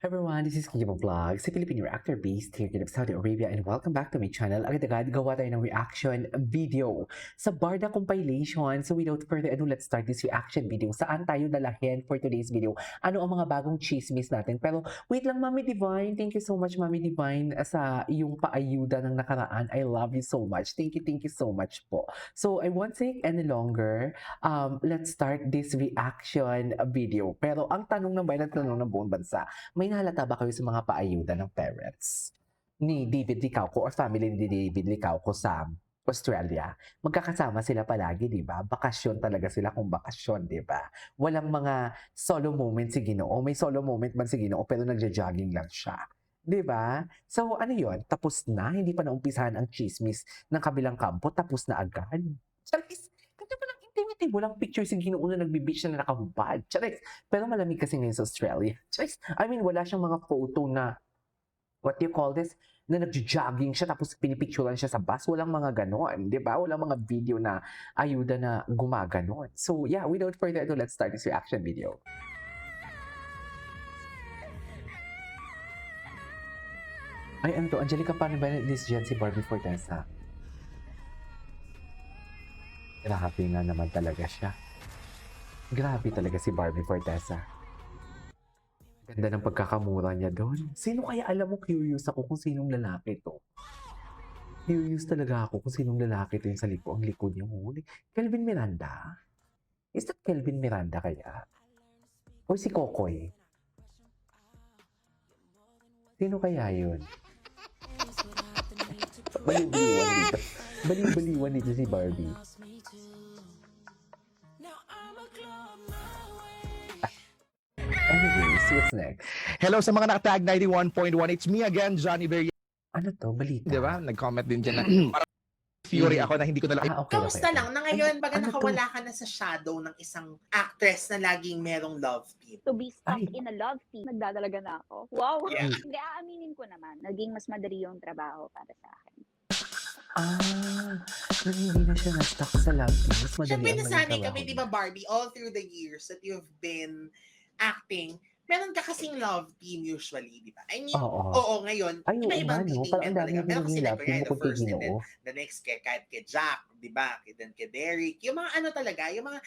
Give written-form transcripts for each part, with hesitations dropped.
Hi everyone, this is Kimo Vlog, si Filipino reactor based here in Saudi Arabia, and welcome back to my channel. Agad-agad gawa tayo ng reaction video sa Barda compilation. So without further ado, let's start this reaction video. Saan tayo dalahin for today's video? Ano ang mga bagong chismis natin? Pero wait lang, Mami Divine. Thank you so much, Mami Divine, sa iyong paayuda ng nakaraan. I love you so much. Thank you so much po. So I won't take any longer. Let's start this reaction video. Pero ang tanong ng bayan at tanong ng buong bansa, may nahalata ba kayo sa mga paayuda ng parents ni David Licauco or family ni David Licauco sa Australia? Magkakasama sila palagi, di ba? Bakasyon talaga sila kung bakasyon, di ba? Walang mga solo moment si Ginoo. May solo moment man si Ginoo pero nagja-jogging lang siya. Di ba? So ano yon? Tapos na? Hindi pa naumpisahan ang chismis ng kabilang kampo? Tapos na agad? Charis! Kanya pa lang intimate mo lang picture si Ginoo na nagbe-beach na nakahubad. Charis! Pero malamig kasi ngayon sa Australia. Charis! I mean, wala siyang mga photo na what do you call this? Na nagjo-jogging siya tapos pinipicturean siya sa bus. Walang mga ganon, di ba? Walang mga video na ayuda na gumaganon. So yeah, without further ado, let's start this reaction video. Ay, ano to? Angelica, paano ba this Gen si Barbie Fortesa? Grabe nga naman talaga siya. Grabe talaga si Barbie Fortesa. Ganda ng pagkakamura niya doon. Sino kaya alam mo, curious ako kung sinong lalaki to. Curious talaga ako kung sinong lalaki to yung sa likod. Ang likod niya. Kelvin Miranda? Is that Kelvin Miranda kaya? O si Kokoy? Sino kaya yun? Baliw-baliwan dito. Baliw-baliwan dito si Barbie. Anyways, what's next? Hello sa mga nakatag 91.1. It's me again, Johnny Berry. Ano to? Balita? Di ba? Nag-comment din dyan na parang fury ako na hindi ko na lang. Okay. Kamusta lang na ngayon baga Ano to? nakawala ka na sa shadow ng isang actress na laging merong love team? To be stuck Ay. in a love team, nagdadalaga na ako. Wow! Yeah. Hindi, aaminin ko naman, naging mas madali yung trabaho para sa akin. Nang hindi na siya na-stuck sa love team. Mas madali Siyempre ang nasanay maging kami, trabaho di ba Barbie, all through the years that you've been acting, meron ka kasing love team usually, di ba? I mean, Oo. oo, ngayon, Ay, oo iba-ibang nga, no? dating Parang men ang dami talaga. yung Meron kasi naging like, love team the bukod kay first and then Ginoo. the next kahit kay Jack, di ba? Then kay Derek, yung mga ano talaga, yung mga,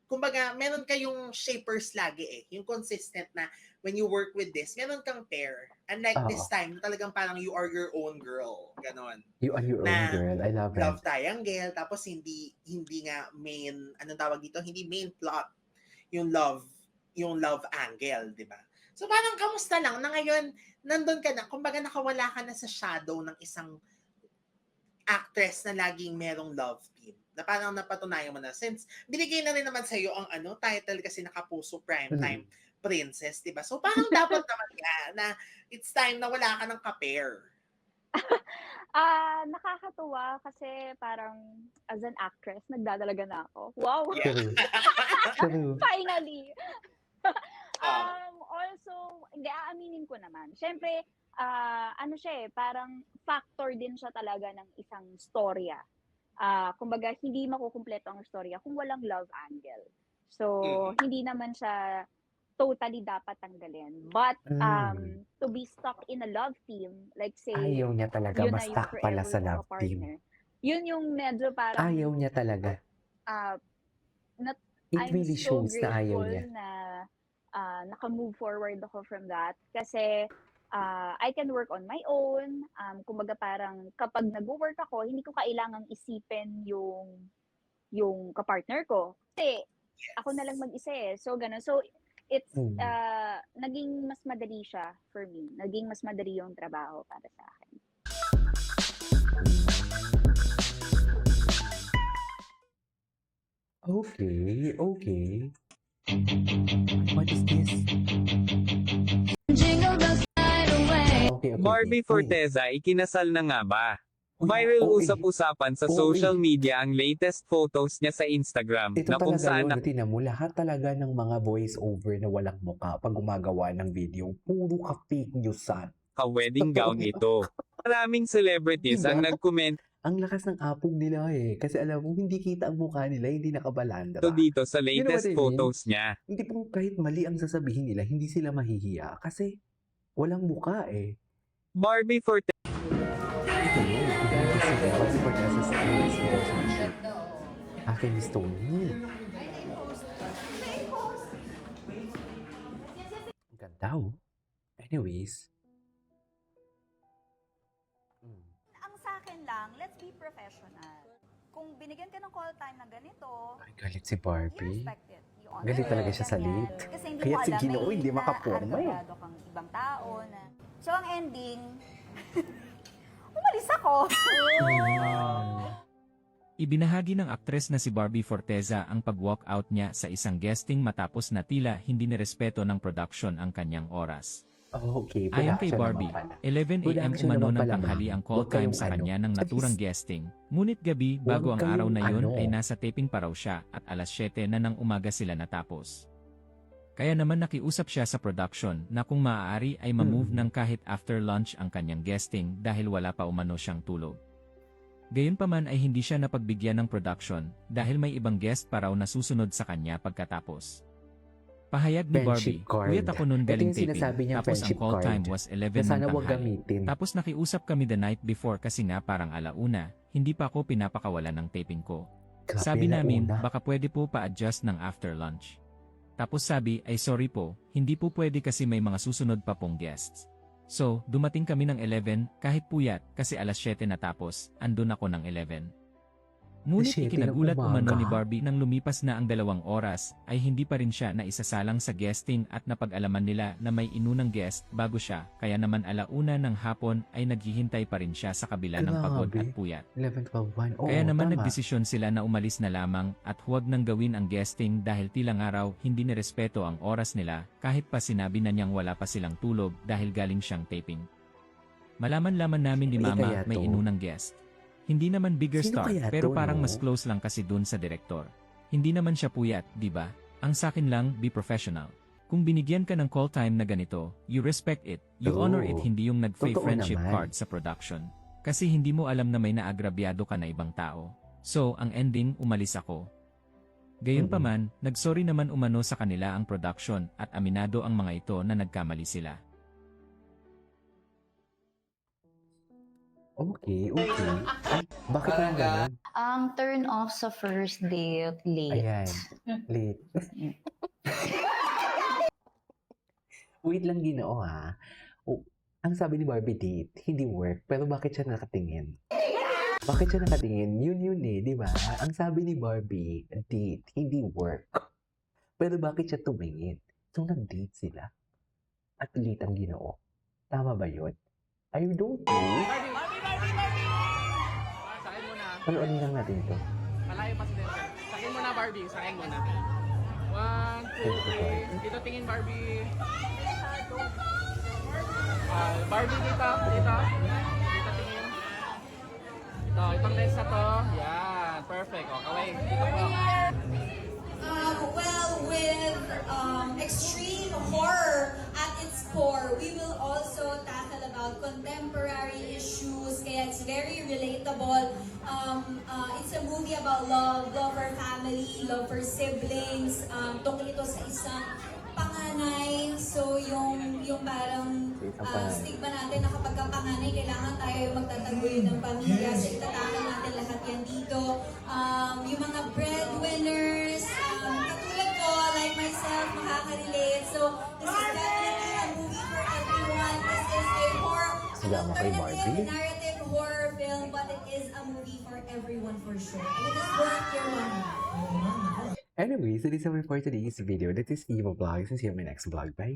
kumbaga, meron kayong shapers lagi eh. Yung consistent na when you work with this, meron kang pair. Unlike Oo. this time, talagang parang you are your own girl. Ganon. You are your own Na girl. I love it. Love triangle, tapos hindi nga main, anong tawag dito? Hindi main plot yung love angle, di ba? So parang kamusta lang na ngayon, nandun ka na, kumbaga nakawala ka na sa shadow ng isang actress na laging merong love team. Na parang napatunayan mo na. Since binigay na rin naman sa'yo ang title kasi nakapuso primetime princess, di ba? So parang dapat naman na it's time na wala ka ng ka-pair. Nakakatuwa kasi parang as an actress, nagdadalaga na ako. Wow! Yeah. True. Finally! Also, hindi, aaminin ko naman. Siyempre, ano siya eh, parang factor din siya talaga ng isang storya. Kumbaga, hindi makukumpleto ang storya kung walang love angle. So, hindi naman siya totally dapat tanggalin. But, to be stuck in a love team, like say, Ayaw niya talaga yun na ma-stuck yung pala forever sa mong love team. partner. Yun yung medyo parang, Ayaw niya talaga. It I'm really so shows na ayaw grateful niya. na naka-move forward ako from that. Kasi, I can work on my own. Kumbaga parang kapag nag-work ako, hindi ko kailangang isipin yung kapartner ko. Kasi ako na lang mag-isa eh. So, ganun. So, it's, naging mas madali siya for me. Naging mas madali yung trabaho para sa akin. Okay. What is this? Okay. Barbie Fortesa ikinasal na nga ba? Viral usap-usapan sa social media ang latest photos niya sa Instagram Ito na kung talaga saan yun, tinan mo, lahat talaga ng mga voice over na walang mukha pag gumagawa ng video, puro ka fake newsan. naka-wedding gown ito. Maraming celebrities ang nag-comment ang lakas ng apog nila eh. Kasi alam mo, hindi kita ang mukha nila, hindi nakabalandra. Ito dito sa You know what latest I mean? photos niya. Hindi po kahit mali ang sasabihin nila, hindi sila mahihiya. Kasi walang mukha eh. Barbie Forte Ito yun. Kasi Fortesa sa relationship. Akin ni Stoney. Ang ganda oh. Anyways. Ang sa akin lang, let's be professional. Kung binigyan ka ng call time na ganito, Ay, galit si you Barbie. respect it. You honor Galit it, talaga siya sa ganyan. late. Kasi hindi Kaya mo si alam, Ginoo may hindi makaporma eh. naargado kang ibang tao na... So, ang ending, umalis ako. Ibinahagi ng aktres na si Barbie Forteza ang pag-walkout niya sa isang guesting matapos na tila hindi nirespeto ng production ang kanyang oras. Oh, okay. Ayon kay Production Barbie, naman pala. 11 a.m. Production umano naman ng pala, tanghali ma'am. ang call Huwag time kayong sa kanya ano. ng At naturang least- guesting. Ngunit gabi bago ang kayong araw na yun ano. ay nasa taping pa raw siya at alas 7 na ng umaga sila natapos. Kaya naman nakiusap siya sa production na kung maaari ay ma-move ng kahit after lunch ang kanyang guesting dahil wala pa umano siyang tulog. Gayunpaman ay hindi siya napagbigyan ng production dahil may ibang guest pa raw na susunod sa kanya pagkatapos. Pahayag ni Friendship Barbie, card. "Kuyat ako noon Ito galing yung sinasabi taping, niyang tapos ang friendship call card. time was 11 Na sana ng huwag tanghali. gamitin. Tapos nakiusap kami the night before kasi nga parang alauna, hindi pa ako pinapakawalan ng taping ko. Grabe, Sabi namin, alauna. baka pwede po pa-adjust ng after lunch. Tapos sabi, ay sorry po, hindi po pwede kasi may mga susunod pa pong guests. So, dumating kami ng 11, kahit puyat, kasi alas 7 natapos, andun ako ng 11. Ngunit 7 ikinagulat ng umano ni umaga? Barbie nang lumipas na ang 2 oras, ay hindi pa rin siya naisasalang sa guesting at napag-alaman nila na may inunang guest bago siya, kaya naman alauna ng hapon ay naghihintay pa rin siya sa kabila ng pagod Grabe. at puyat. 11, 12, 1. Oo, Kaya naman tama. nagdesisyon sila na umalis na lamang at huwag nang gawin ang guesting dahil tila nga raw hindi nirespeto ang oras nila kahit pa sinabi na niyang wala pa silang tulog dahil galing siyang taping. Malaman-laman namin ni Eh, Mama kaya may to? inunang guest. Hindi naman bigger Sino star kaya pero to, parang no? mas close lang kasi dun sa direktor. Hindi naman siya puyat, di ba? Ang sakin lang, be professional. Kung binigyan ka ng call time na ganito, you respect it, you Oo. honor it, hindi yung nag-fake Totoo friendship naman. card sa production. Kasi hindi mo alam na may naagrabyado ka na ibang tao. So, ang ending, umalis ako. Gayunpaman, nagsorry naman umano sa kanila ang production at aminado ang mga ito na nagkamali sila. Okay, okay. Ay, bakit naman ganun? Ang turn off sa first date, late. Ayan. Late. Wait lang, Ginoo ha. Oh, ang sabi ni Barbie date, hindi work. Pero bakit siya nakatingin? Bakit siya nakatingin? Yun eh, di ba? Ang sabi ni Barbie, date, hindi work. Pero bakit siya tumingin? So, nag-date sila. At late ang Ginoo. Tama ba yun? I don't know. Pero ano lang natin to? Malayo pa si Denzel. Sakin mo na, Barbie. Sakin mo na. 1, 2, 3. Dito tingin, Barbie. Barbie, dito. Dito. Dito tingin. Itong lens na to. Yan. Perfect. O, kaway. Dito po. Well, with extreme horror at its core, we will also tackle about contemporary issues. Kaya it's very relatable. It's a movie about love, love for family, love for siblings. Tungkol ito sa isang panganay. So yung parang stigma natin na kapag ka panganay, kailangan tayo magtataguin ng pamilya. So itatakal natin lahat yan dito. Yung mga breadwinners, katulad ko, like myself, makaka-relate. So this is definitely a movie for everyone. This is a horror, an Sila mo kay Barbie? alternative narrative horror film, but it is a movie for everyone for sure. And it is worth your money. Anyways, that is all for today's video. That is Eva Vlogs. And see you in my next vlog. Bye!